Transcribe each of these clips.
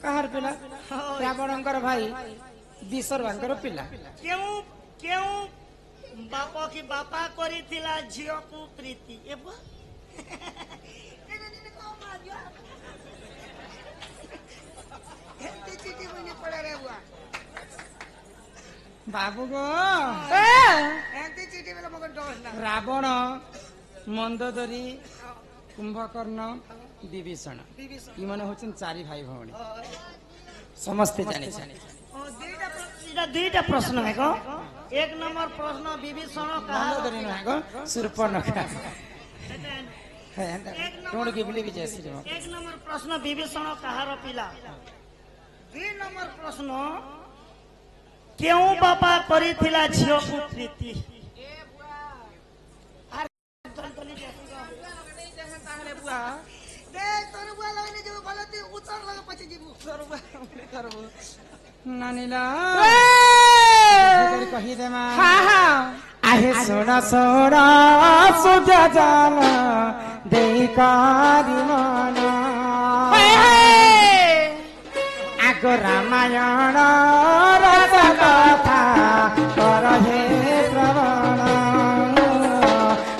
कहार पिला रावणकर भाई विसर्वांकर पिला क्यों क्यों बापा की बापा करी थिला झियो को प्रीति एबो चिट्ठी बने पड़ा रे बुआ बाबू गो एंती चिट्ठी बेला मगर डोस ना रावण मंदोदरी कुंभकर्ण विभीषण इमाने होचन चारि भाई भौणी समस्ते जाने दुईटा प्रश्न है को एक नंबर प्रश्न विभीषण कहा मंदोदरी न गो शूर्पणखा टोण गिबली भी जैसी एक नंबर प्रश्न विभीषण कहार पिला दुई नंबर प्रश्न क्यों बापा करी थिला झियो को प्रीति नानीला कही दे आहे सोना सोना सुजा जान देकारी मन आगो रामायण रस कथा कर हे श्रवण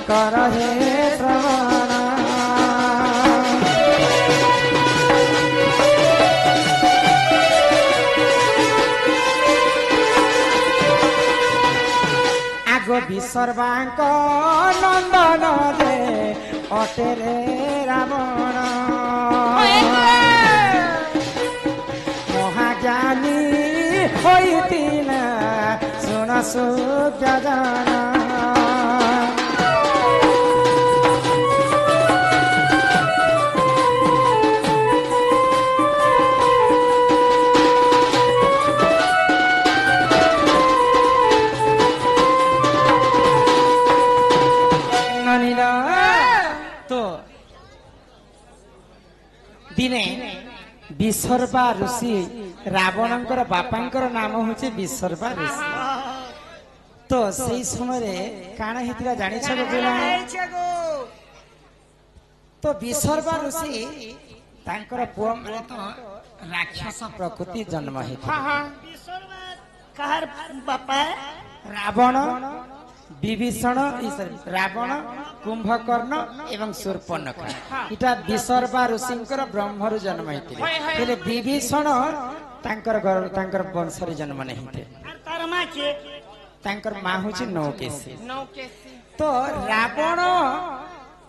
कर हे श्रवण आगो विसर्वांक नंदन दे अटेरे रावण महाज्ञानी होइतिला सुन सुजान तो दिने विसर्वा ऋषि रावणकर बापांकर नाम होचे विसर्वा ऋषि तो सही समय काना हेतिला जानि छ गो तो विसर्वा ऋषि तांकर पुआ माने तो राक्षस प्रकृति जन्म हेति विसर्वा कहार बापा रावण विभीषण रावण कुंभकर्ण एवं शूर्पणखा इटा विसर्वा ऋषिंकर ब्रह्मरु जन्म हेतिले विभीषण तांकर वंशरे जन्म नहीं थे तार मां के तांकर मां होची नौकेशी तो रावण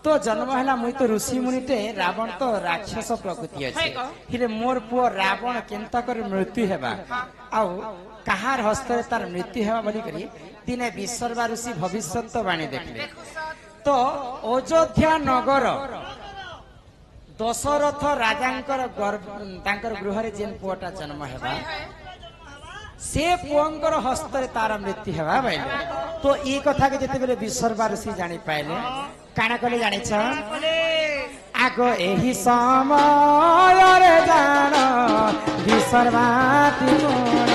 तो जन्म हैला मुई तो ऋषि मुनिटे रावण तो राक्षस प्रकृति अछि हिले मोर पुओ रावण केनता कर मृत्यु हेबा आउ कहार हस्ते तार मृत्यु हेबा बोली करी दिने विसर्वा ऋषि भविष्यवाणी देखले तो अयोध्या नगर दशरथ राजांकर तांकर गृहरे जेन पुओटा जन्म हेबा से पुओंकर हस्ते तार मृत्यु हेबा भाइले तो ई कथा के जते बेले विसर्वा ऋषि जानि पाइले काना कले जानि छ आगो एही समय रे जान विसर्वा त्रिगुण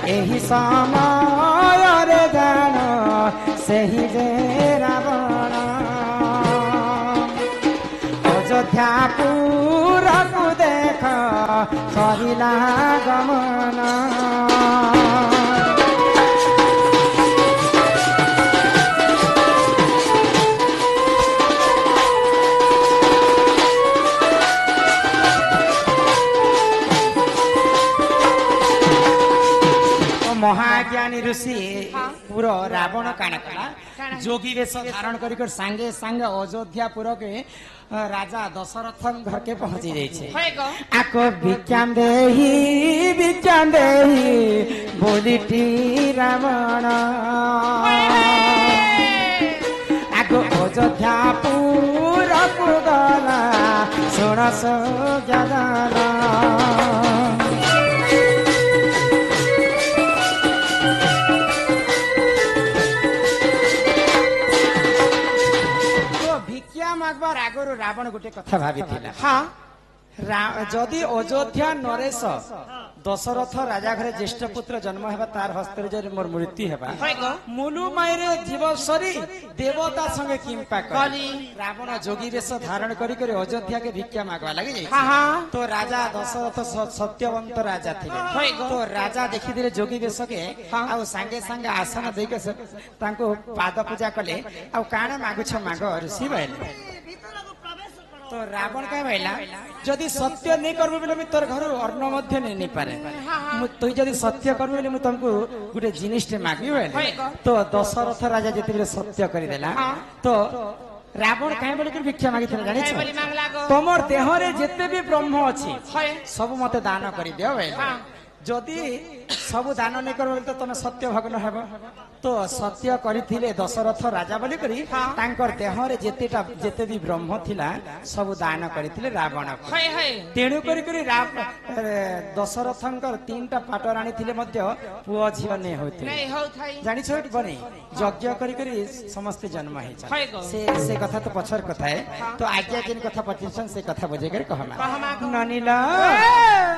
एही समय रे जान सेही जे रावण अयोध्यापुर को देख कहिला गमन महाज्ञानी ऋषि पूरा रावण काना कला जोगी वेश धारण कर सांगे सांगे अयोध्यापुर के राजा दशरथ घर के पहुंची जाइए आको विज्ञान देही बोलीटी रावण आको अयोध्यापुर को गला सुन सुजान मागबार आगरो रावण गोटे कथा भाबी थिला हां जदि अयोध्या नरेश दशरथ राजा घरे ज्येष्ठ पुत्र जन्म हेबा तार हस्तरे मोर मृत्यु हेबा होय गो मुलु मायरे जीव सरी देवता संगे किंपा करी रावण जोगी वेश धारण करी करी अयोध्या के भिक्षा मागवा लगी जाई हां हां तो राजा दशरथ सत्यवंत राजा थिले तो राजा देखि दिले जोगी वेश के आ संगे संगे आसन देके तांको पाद पूजा कले आ काना मागु छ माग ऋषि भइले तो रावण क्या कहला जदि सत्य नहीं करबे बोले मैं तोर घर अन्न मध्य नहीं पारे तुई जदि सत्य करबे बोले मैं तुमको गुटे जिनिस मागी बोले तो दशरथ राजा जति सत्य कर देला तो रावण कहीं बोले कि भिक्षा मागी जानी तुमर देह रे जेते भी ब्रह्म अछि सब मते दान कर दियो बोले जदि सब दान नहीं कर तो तुम सत्य भग्न हेब तो सत्य करथिले दशरथ राजा बोली करी तांकर देह रे जेते भी ब्रह्म थिला सब दान करथिले रावण तेणु करी करी दशरथंकर तीनटा पाटराणी थिले मध्य पुओ झियो नै होथिले जानि छ बने यज्ञ करी करी समस्त जन्म हे से कथा तो पछर कथा है तो आज्ञा किन कथा पछिसन से कथा बुझे कर कहमा ननिला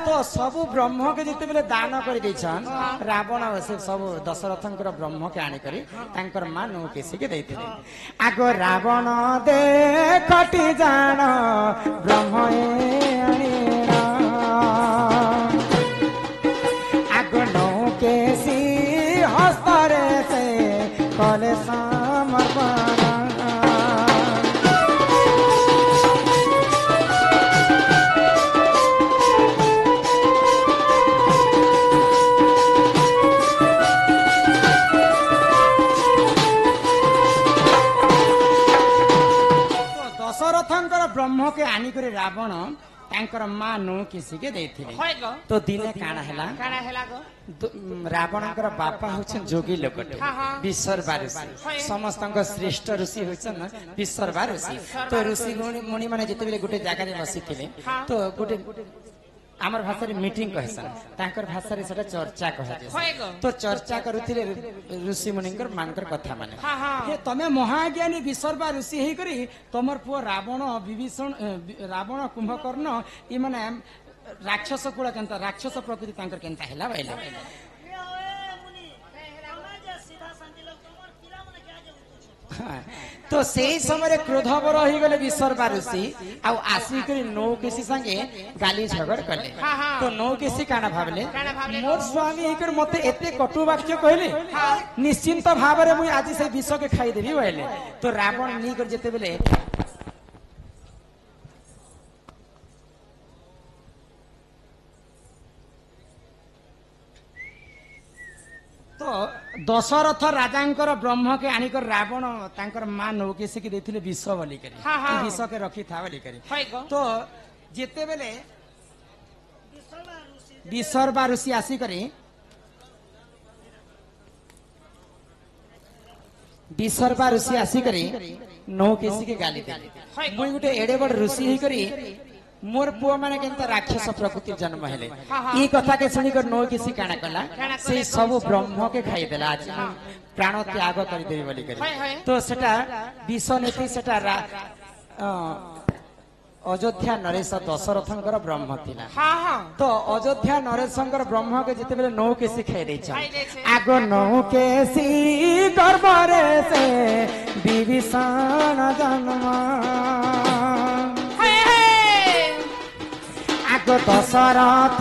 तो सब ब्रह्म के जेते बेले दान कर दैछन रावण से सब दशरथंकर ब्रह्म के आनी करी तांकर मानु केसी के दैथिले आगो रावण दे कटि जान ब्रह्म आनीना आगो नौ केसी हस्तरे से कले समर्पण ब्रह्म के आनी करे रावण तांकर मां नु किसी के देथिले तो दिने काना हैला रावणकर बापा होछन जोगी लोकटे विश्वरबा ऋषि समस्तक श्रेष्ठ ऋषि होछन विश्वरबा ऋषि तो ऋषि मुनि माने जते बेले गुटे जागा रे बसिथिले तो गुटे आमर भाषा रे मीटिंग कहसन तांकर भाषा रे सेटा चर्चा कहजे तो चर्चा करूथिले ऋषि मुनिकर मानकर कथा माने हे तमे महाज्ञानी विश्वरबा ऋषि हेई करी तमर पुओ रावण विभीषण रावण कुंभकर्ण ई माने राक्षस कुळ केनता राक्षस प्रकृति तांकर केनता हैला बैला तो सही समय क्रोधवर हो गले विश्वरबा ऋषि आउ आसी करी नौ केसी संगे गाली झगड़ कले तो नौ केसी काना भाबले मोर स्वामी हिकर मते एते कटु वाक्य कहले निश्चिंत भाव रे मुई आज से विष के खाई देबी कहले तो रावण नी कर जेते बेले तो दशरथ राजांकर ब्रह्म के आनिकर रावण तांकर मां नौकेशी के देथिले विष बोली करी विष के रखी था बोली करी तो जेते बेले विश्वरबा ऋषि आसी करी विश्वरबा ऋषि आसी करी नौकेशी के गाली देले मुई गुटे एडे बड़ ऋषि ही करी मोर पुआ माने केनता राक्षस प्रकृति जन्म हेले ई कथा के सुनी कर नो किसी काना कला से सब ब्रह्म के खाई देला आज प्राण त्याग कर देबी बोली करी तो सेटा विष नेति सेटा अयोध्या नरेश दशरथंकर ब्रह्म थिला तो अयोध्या नरेशंकर ब्रह्म के जते बेले नौ केसी खाई दै छ आगो नौ केसी दरबारे से विभीषण जन्म दशरथ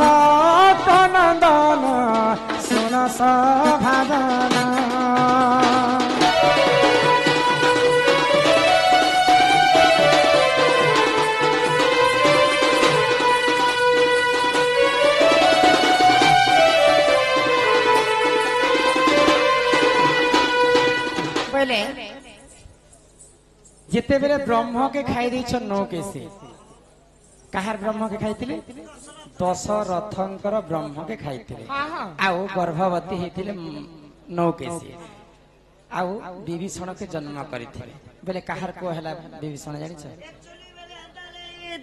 नंदन सुन सभादन पहले जिते बेले ब्रह्म के खाई दै छ नौ केसी कहार ब्रह्म के खाइथिले दशरथंकर ब्रह्म के खाइथिले आउ गर्भवती हेथिले नौकेशी आउ विभीषण के जन्म करिथिले बेले कहार को हला विभीषण जानि छ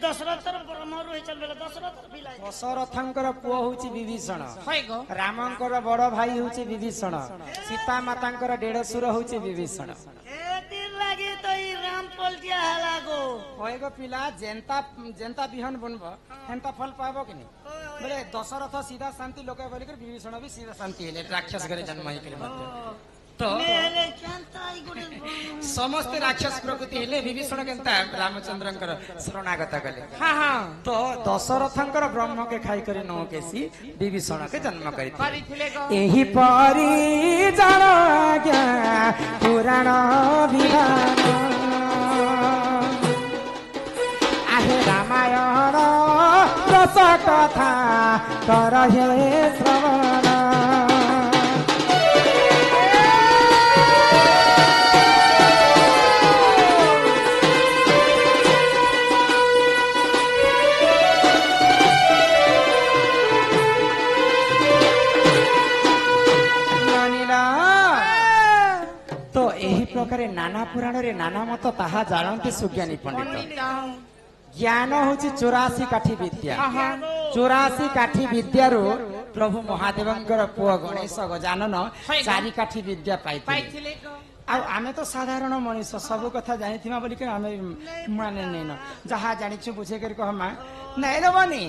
दशरथर ब्रह्म रहि चल बेले दशरथंकर पुओ होछि विभीषण रामंकर बड़ भाई होछि विभीषण सीता मातांकर डेढ़सुर होछि विभीषण एतिर लागि तो ई राम पलटिया हला गो ହଏ ଗୋ ପିଲା ଯେନ୍ତା ଯେନ୍ତା ବିହନ ବୁଣବ ହେନ୍ତା ଫଳ ପାଇବ କି ନି ବୋଲେ ଦଶରଥ ସିଧା ଶାନ୍ତି ଲୋକେ ବୋଲିକରି ବିଭୀଷଣ ବି ସିଧା ଶାନ୍ତି ହେଲେ ରାକ୍ଷସ ଘରେ ଜନ୍ମ ହେଇକରି ମଧ୍ୟ ତ ସମସ୍ତେ ରାକ୍ଷସ ପ୍ରକୃତି ହେଲେ ବିଭୀଷଣ କେନ୍ତା ରାମଚନ୍ଦ୍ରଙ୍କର ଶରଣାଗତ କଲେ ତ ଦଶରଥଙ୍କର ବ୍ରହ୍ମକେ ଖାଇକରି ନ କେସି ବିଭୀଷଣକେ ଜନ୍ମ କରିଥିଲେ ଏହି ପରି ଜାଣ ଆଜ୍ଞା ପୁରାଣ ବିଧାନ ଆହେ ରାମାୟଣ ଦଶ କଥା କର ହେ ଶ୍ରବଣ ତ ଏହି ପ୍ରକାର ନାନା ପୁରାଣରେ ନାନା ମତ ତାହା ଜାଣନ୍ତି ସୁଜ୍ଞାନୀ ପଣ୍ଡିତ ଜ୍ଞାନ ହଉଛି 84 କାଠି ବିଦ୍ୟା 84 କାଠି ବିଦ୍ୟାରୁ ପ୍ରଭୁ ମହାଦେବଙ୍କର ପୁଅ ଗଣେଶ ଗଜାନନ 4 କାଠି ବିଦ୍ୟା ପାଇଥିଲେ ଆଉ ଆମେ ତ ସାଧାରଣ ମଣିଷ ସବୁ କଥା ଜାଣିଥିବା ବୋଲିକି ଆମେ ମାନେ ନେଇନ ଯାହା ଜାଣିଛୁ ବୁଝେଇକରି କହ ମା ନାଇଁ ଦେବନି